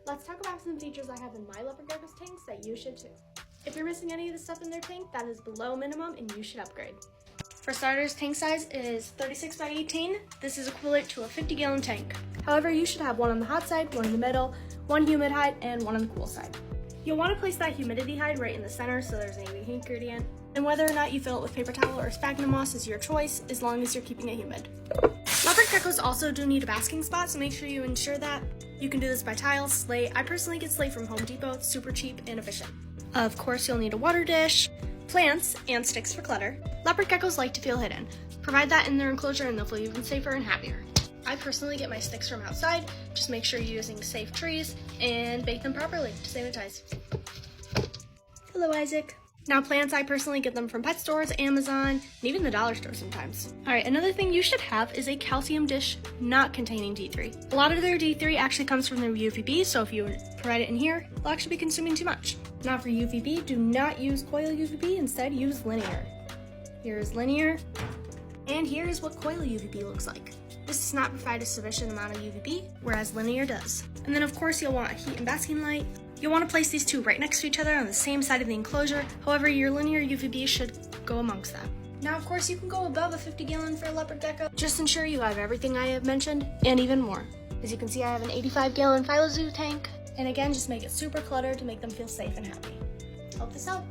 Let's talk about some features I have in my leopard geckos tanks that you should too. If you're missing any of the stuff in their tank, that is below minimum and you should upgrade. For starters, tank size is 36 by 18. This is equivalent to a 50-gallon tank. However, you should have one on the hot side, one in the middle, one humid hide, and one on the cool side. You'll want to place that humidity hide right in the center so there's an heat gradient. And whether or not you fill it with paper towel or sphagnum moss is your choice, as long as you're keeping it humid. Leopard geckos also do need a basking spot, so make sure you ensure that. You can do this by tile, slate. I personally get slate from Home Depot. It's super cheap and efficient. Of course, you'll need a water dish, plants, and sticks for clutter. Leopard geckos like to feel hidden. Provide that in their enclosure and they'll feel even safer and happier. I personally get my sticks from outside. Just make sure you're using safe trees and bake them properly to sanitize. Hello, Isaac. Now plants, I personally get them from pet stores, Amazon, and even the dollar store sometimes. Alright, another thing you should have is a calcium dish not containing D3. A lot of their D3 actually comes from their UVB, so if you provide it in here, they'll actually be consuming too much. Now for UVB, do not use coil UVB, instead use linear. Here's linear, and here's what coil UVB looks like. This does not provide a sufficient amount of UVB, whereas linear does. And then of course you'll want a heat and basking light. You'll want to place these two right next to each other on the same side of the enclosure. However, your linear UVB should go amongst them. Now, of course, you can go above a 50-gallon for a leopard gecko. Just ensure you have everything I have mentioned and even more. As you can see, I have an 85-gallon Philo Zoo tank. And again, just make it super cluttered to make them feel safe and happy. Hope this helps.